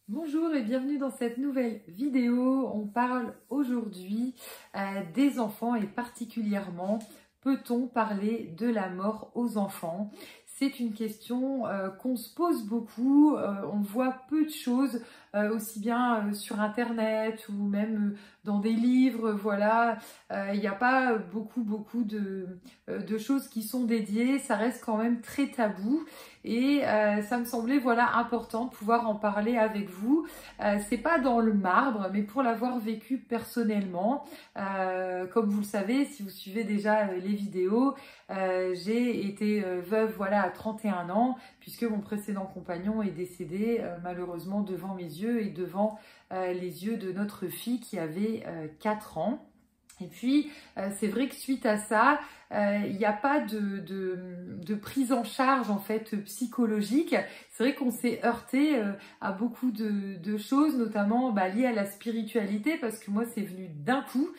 Bonjour et bienvenue dans cette nouvelle vidéo. On parle aujourd'hui des enfants et particulièrement, peut-on parler de la mort aux enfants? C'est une question qu'on se pose beaucoup, on voit peu de choses, aussi bien sur internet ou même dans des livres, voilà. Il n'y a pas beaucoup de choses qui sont dédiées, ça reste quand même très tabou. Et ça me semblait voilà important de pouvoir en parler avec vous. C'est pas dans le marbre, mais pour l'avoir vécu personnellement. Comme vous le savez, si vous suivez déjà les vidéos, j'ai été veuve voilà à 31 ans, puisque mon précédent compagnon est décédé malheureusement devant mes yeux et devant les yeux de notre fille qui avait 4 ans. Et puis, c'est vrai que suite à ça, il n'y a pas de prise en charge en fait psychologique. C'est vrai qu'on s'est heurté à beaucoup de choses, notamment liées à la spiritualité, parce que moi, c'est venu d'un coup.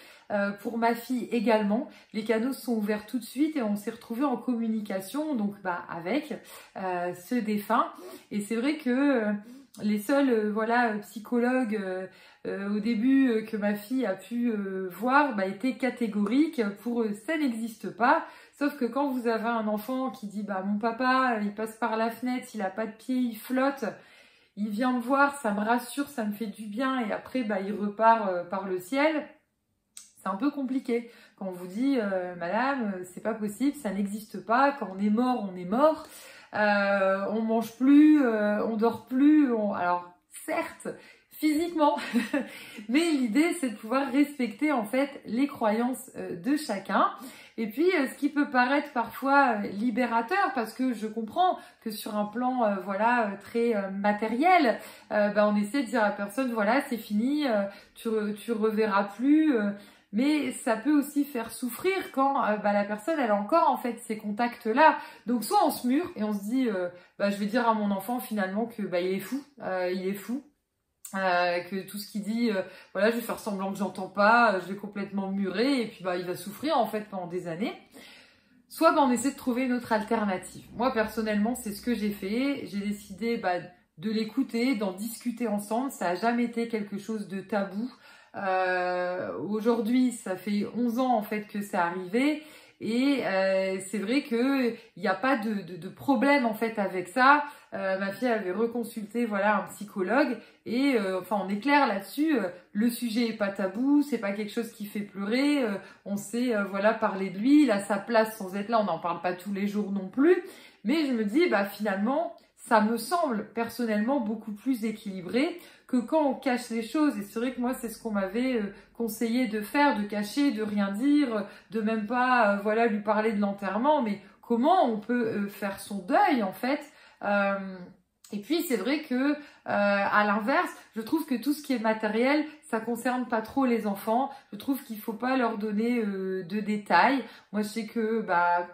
Pour ma fille également, les canaux se sont ouverts tout de suite et on s'est retrouvés en communication donc avec ce défunt. Et c'est vrai que les seuls voilà psychologues au début que ma fille a pu voir étaient catégoriques. Pour eux, ça n'existe pas. Sauf que quand vous avez un enfant qui dit mon papa il passe par la fenêtre, il a pas de pied, il flotte, il vient me voir, ça me rassure, ça me fait du bien et après il repart par le ciel. C'est un peu compliqué quand on vous dit madame, c'est pas possible, ça n'existe pas, quand on est mort, on est mort, on mange plus, on dort plus, alors certes, physiquement, mais l'idée c'est de pouvoir respecter en fait les croyances de chacun. Et puis ce qui peut paraître parfois libérateur, parce que je comprends que sur un plan très matériel, on essaie de dire à la personne voilà c'est fini, tu reverras plus. Mais ça peut aussi faire souffrir quand la personne elle a encore en fait ces contacts là. Donc soit on se mure et on se dit je vais dire à mon enfant finalement que il est fou, que tout ce qu'il dit je vais faire semblant que j'entends pas, je vais complètement murer et puis il va souffrir en fait pendant des années. Soit on essaie de trouver une autre alternative. Moi personnellement c'est ce que j'ai fait, j'ai décidé de l'écouter, d'en discuter ensemble, ça a jamais été quelque chose de tabou. Aujourd'hui, ça fait 11 ans en fait que c'est arrivé et c'est vrai que il n'y a pas de problème en fait avec ça. Ma fille avait reconsulté un psychologue et on est clair là-dessus. Le sujet est pas tabou, c'est pas quelque chose qui fait pleurer. On sait parler de lui, il a sa place sans être là. On n'en parle pas tous les jours non plus, mais je me dis finalement ça me semble personnellement beaucoup plus équilibré que quand on cache les choses. Et c'est vrai que moi, c'est ce qu'on m'avait conseillé de faire, de cacher, de rien dire, de même pas lui parler de l'enterrement. Mais comment on peut faire son deuil en fait et puis c'est vrai que à l'inverse, je trouve que tout ce qui est matériel, ça concerne pas trop les enfants. Je trouve qu'il faut pas leur donner de détails. Moi je sais que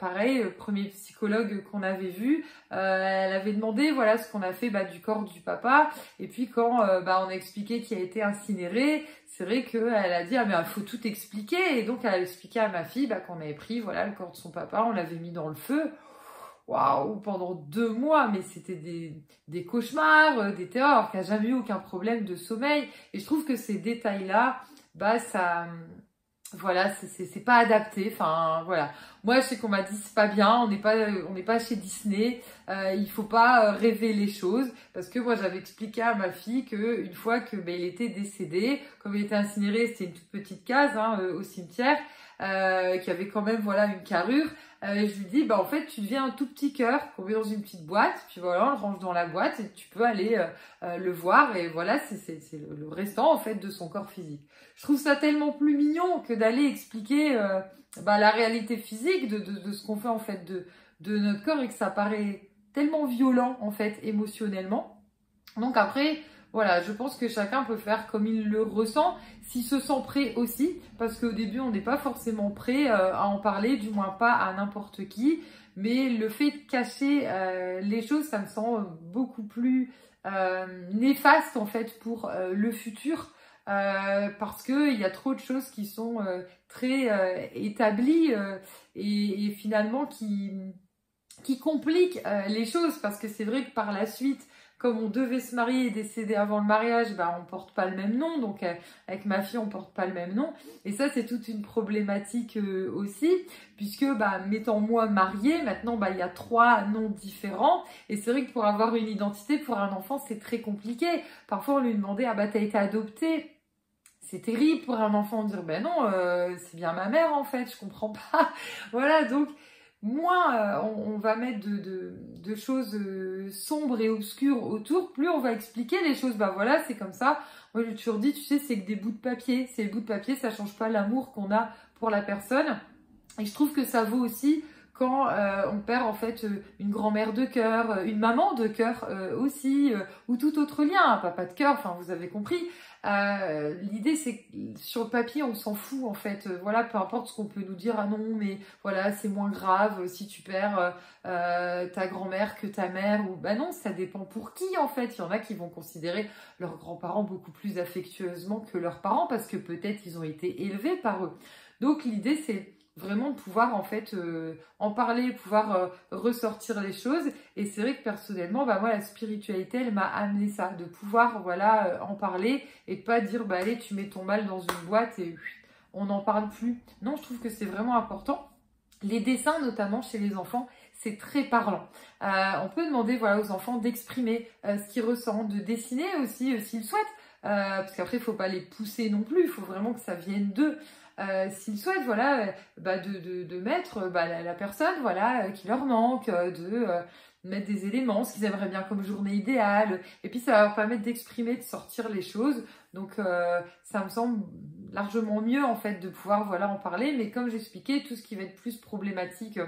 pareil, le premier psychologue qu'on avait vu, elle avait demandé ce qu'on a fait du corps du papa. Et puis quand on a expliqué qu'il a été incinéré, c'est vrai qu'elle a dit mais il faut tout expliquer. Et donc elle a expliqué à ma fille qu'on avait pris le corps de son papa, on l'avait mis dans le feu. Waouh, pendant 2 mois, mais c'était des cauchemars, des terreurs, alors qu'elle n'a jamais eu aucun problème de sommeil. Et je trouve que ces détails-là, ça, c'est pas adapté. Enfin, voilà. Moi, je sais qu'on m'a dit c'est pas bien, on n'est pas chez Disney, il faut pas rêver les choses. Parce que moi, j'avais expliqué à ma fille que une fois que il était décédé, comme il était incinéré, c'était une toute petite case au cimetière. Qui avait quand même une carrure. Et je lui dis en fait tu deviens un tout petit cœur qu'on met dans une petite boîte, puis on le range dans la boîte et tu peux aller le voir et c'est le restant en fait de son corps physique. Je trouve ça tellement plus mignon que d'aller expliquer la réalité physique de ce qu'on fait en fait de notre corps et que ça paraît tellement violent en fait émotionnellement. Donc après voilà, je pense que chacun peut faire comme il le ressent, s'il se sent prêt aussi, parce qu'au début, on n'est pas forcément prêt à en parler, du moins pas à n'importe qui. Mais le fait de cacher les choses, ça me semble beaucoup plus néfaste en fait pour le futur, parce qu'il y a trop de choses qui sont très établies et finalement qui compliquent les choses, parce que c'est vrai que par la suite, comme on devait se marier et décéder avant le mariage, bah, on porte pas le même nom. Donc avec ma fille, on porte pas le même nom. Et ça, c'est toute une problématique aussi, puisque bah, m'étant moi mariée, maintenant, bah, il y a 3 noms différents. Et c'est vrai que pour avoir une identité pour un enfant, c'est très compliqué. Parfois, on lui demandait, ah bah, t'as été adoptée. C'est terrible pour un enfant de dire, ben non, c'est bien ma mère en fait, je comprends pas. Voilà, donc moins on va mettre de choses sombres et obscures autour, plus on va expliquer les choses. Bah voilà, c'est comme ça. Moi, j'ai toujours dit, tu sais, c'est que des bouts de papier. Ces bouts de papier, ça change pas l'amour qu'on a pour la personne. Et je trouve que ça vaut aussi quand on perd en fait une grand-mère de cœur, une maman de cœur aussi, ou tout autre lien, un papa de cœur, enfin vous avez compris. L'idée c'est que sur le papier on s'en fout en fait, voilà, peu importe ce qu'on peut nous dire, ah non mais voilà c'est moins grave si tu perds ta grand-mère que ta mère, ou bah non, ça dépend pour qui en fait. Il y en a qui vont considérer leurs grands-parents beaucoup plus affectueusement que leurs parents parce que peut-être ils ont été élevés par eux. Donc l'idée c'est vraiment de pouvoir en fait en parler, pouvoir ressortir les choses. Et c'est vrai que personnellement, bah moi la spiritualité, elle m'a amené ça, de pouvoir voilà en parler et de pas dire bah allez tu mets ton mal dans une boîte et on n'en parle plus. Non, je trouve que c'est vraiment important. Les dessins, notamment chez les enfants, c'est très parlant. On peut demander voilà aux enfants d'exprimer ce qu'ils ressentent, de dessiner aussi s'ils souhaitent. Parce qu'après, il ne faut pas les pousser non plus, il faut vraiment que ça vienne d'eux. S'ils souhaitent, voilà, bah de mettre bah, la personne voilà, qui leur manque, de mettre des éléments, ce qu'ils aimeraient bien comme journée idéale. Et puis, ça va leur permettre d'exprimer, de sortir les choses. Donc, ça me semble largement mieux, en fait, de pouvoir voilà, en parler. Mais comme j'expliquais, tout ce qui va être plus problématique,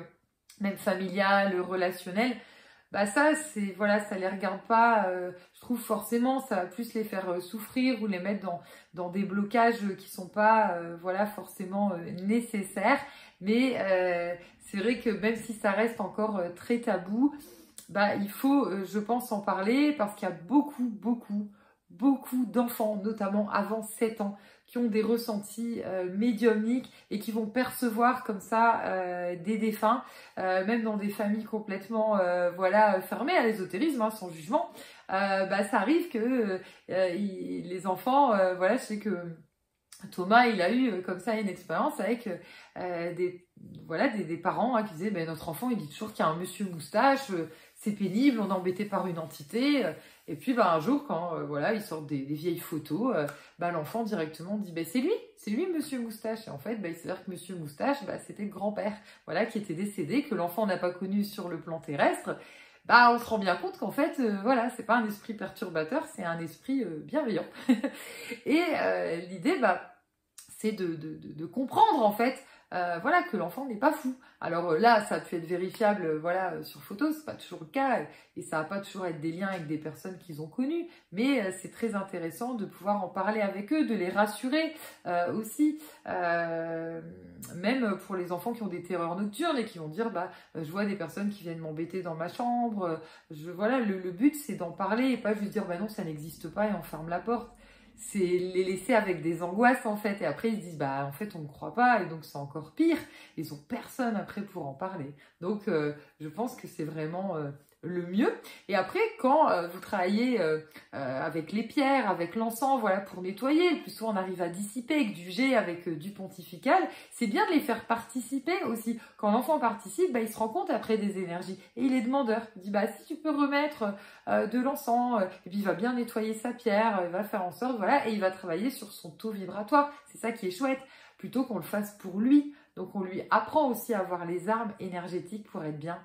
même familial, relationnel, bah ça c'est voilà, ça les regarde pas, je trouve forcément ça va plus les faire souffrir ou les mettre dans des blocages qui sont pas voilà forcément nécessaires. Mais c'est vrai que même si ça reste encore très tabou, bah il faut je pense en parler parce qu'il y a beaucoup d'enfants, notamment avant 7 ans, qui ont des ressentis médiumniques et qui vont percevoir comme ça des défunts, même dans des familles complètement voilà fermées à l'ésotérisme, hein, sans jugement. Bah, ça arrive que les enfants, voilà, je sais que Thomas, il a eu comme ça une expérience avec des parents hein, qui disaient ben, notre enfant il dit toujours qu'il y a un monsieur moustache, c'est pénible, on est embêté par une entité. Et puis ben, un jour quand voilà ils sortent des vieilles photos, ben, l'enfant directement dit ben, c'est lui monsieur moustache. Et en fait ben, il s'avère que monsieur moustache ben, c'était le grand-père voilà, qui était décédé, que l'enfant n'a pas connu sur le plan terrestre. Bah, on se rend bien compte qu'en fait, voilà, c'est pas un esprit perturbateur, c'est un esprit bienveillant. Et l'idée, bah, c'est de comprendre en fait, voilà, que l'enfant n'est pas fou. Alors là, ça a pu être vérifiable, voilà, sur photo, c'est pas toujours le cas, et ça va pas toujours être des liens avec des personnes qu'ils ont connues, mais c'est très intéressant de pouvoir en parler avec eux, de les rassurer aussi, même pour les enfants qui ont des terreurs nocturnes et qui vont dire, bah, je vois des personnes qui viennent m'embêter dans ma chambre, voilà, le but c'est d'en parler et pas juste dire, bah non, ça n'existe pas et on ferme la porte. C'est les laisser avec des angoisses en fait, et après ils se disent bah en fait on ne croit pas et donc c'est encore pire, ils ont personne après pour en parler. Donc je pense que c'est vraiment le mieux. Et après quand vous travaillez avec les pierres, avec l'encens, voilà, pour nettoyer, le plus souvent on arrive à dissiper avec du jet, avec du pontifical, c'est bien de les faire participer aussi. Quand l'enfant participe, bah, il se rend compte après des énergies et il est demandeur. Il dit bah si tu peux remettre de l'encens, et puis il va bien nettoyer sa pierre, il va faire en sorte, voilà, et il va travailler sur son taux vibratoire. C'est ça qui est chouette, plutôt qu'on le fasse pour lui. Donc on lui apprend aussi à avoir les armes énergétiques pour être bien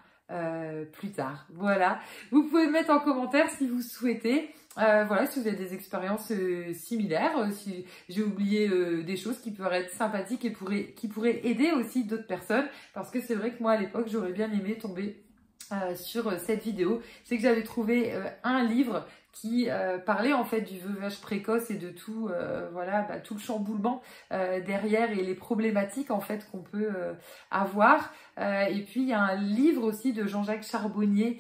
plus tard. Voilà, vous pouvez mettre en commentaire si vous souhaitez. Voilà, si vous avez des expériences similaires, si j'ai oublié des choses qui pourraient être sympathiques et qui pourraient aider aussi d'autres personnes, parce que c'est vrai que moi à l'époque j'aurais bien aimé tomber sur cette vidéo. C'est que j'avais trouvé un livre qui parlait en fait du veuvage précoce et de tout voilà, bah, tout le chamboulement derrière et les problématiques en fait qu'on peut avoir. Et puis il y a un livre aussi de Jean-Jacques Charbonnier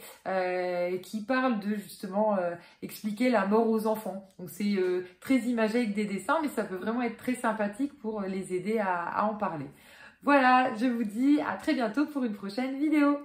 qui parle de justement expliquer la mort aux enfants. Donc c'est très imagé avec des dessins, mais ça peut vraiment être très sympathique pour les aider à en parler. Voilà, je vous dis à très bientôt pour une prochaine vidéo.